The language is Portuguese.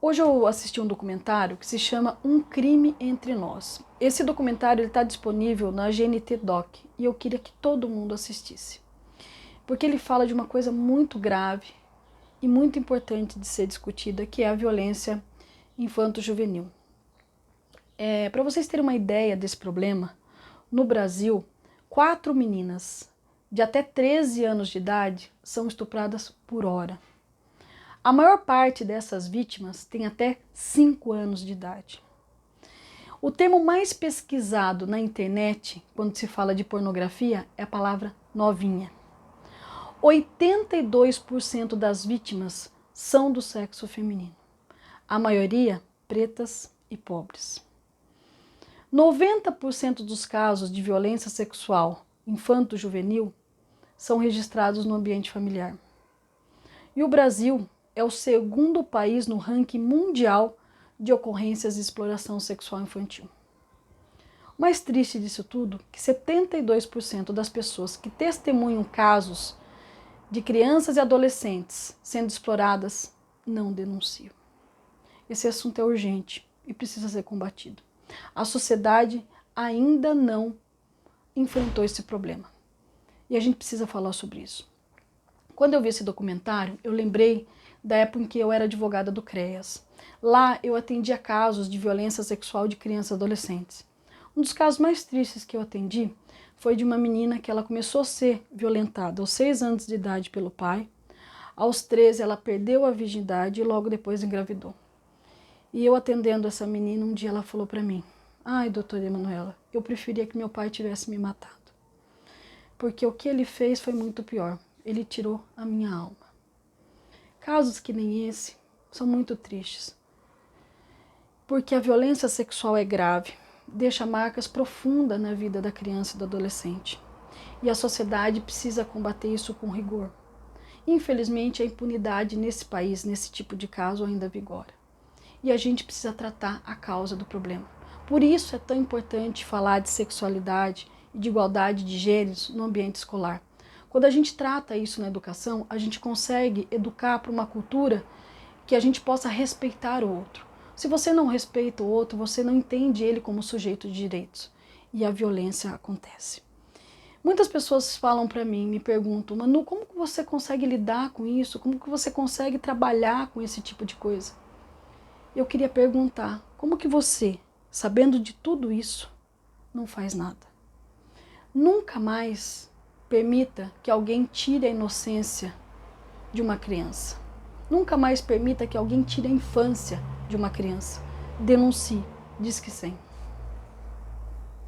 Hoje eu assisti um documentário que se chama Um Crime Entre Nós. Esse documentário está disponível na GNT Doc e eu queria que todo mundo assistisse. Porque ele fala de uma coisa muito grave e muito importante de ser discutida, que é a violência infanto-juvenil. Para vocês terem uma ideia desse problema, no Brasil, 4 meninas de até 13 anos de idade são estupradas por hora. A maior parte dessas vítimas tem até 5 anos de idade. O termo mais pesquisado na internet, quando se fala de pornografia, é a palavra novinha. 82% das vítimas são do sexo feminino. A maioria, pretas e pobres. 90% dos casos de violência sexual infanto-juvenil são registrados no ambiente familiar. E o Brasil é o segundo país no ranking mundial de ocorrências de exploração sexual infantil. O mais triste disso tudo é que 72% das pessoas que testemunham casos de crianças e adolescentes sendo exploradas não denunciam. Esse assunto é urgente e precisa ser combatido. A sociedade ainda não enfrentou esse problema e a gente precisa falar sobre isso. Quando eu vi esse documentário, eu lembrei da época em que eu era advogada do CREAS. Lá eu atendia casos de violência sexual de crianças e adolescentes. Um dos casos mais tristes que eu atendi foi de uma menina que ela começou a ser violentada aos 6 anos de idade pelo pai. Aos 13 ela perdeu a virgindade e logo depois engravidou. E eu atendendo essa menina, um dia ela falou para mim: "Ai, doutora Emanuela, eu preferia que meu pai tivesse me matado. Porque o que ele fez foi muito pior. Ele tirou a minha alma." Casos que nem esse são muito tristes, porque a violência sexual é grave, deixa marcas profundas na vida da criança e do adolescente. E a sociedade precisa combater isso com rigor. Infelizmente, a impunidade nesse país, nesse tipo de caso, ainda vigora. E a gente precisa tratar a causa do problema. Por isso é tão importante falar de sexualidade e de igualdade de gêneros no ambiente escolar. Quando a gente trata isso na educação, a gente consegue educar para uma cultura que a gente possa respeitar o outro. Se você não respeita o outro, você não entende ele como sujeito de direitos. E a violência acontece. Muitas pessoas falam para mim, me perguntam: "Manu, como que você consegue lidar com isso? Como que você consegue trabalhar com esse tipo de coisa?" Eu queria perguntar: como que você, sabendo de tudo isso, não faz nada? Nunca mais permita que alguém tire a inocência de uma criança. Nunca mais permita que alguém tire a infância de uma criança. Denuncie. Diz que sim.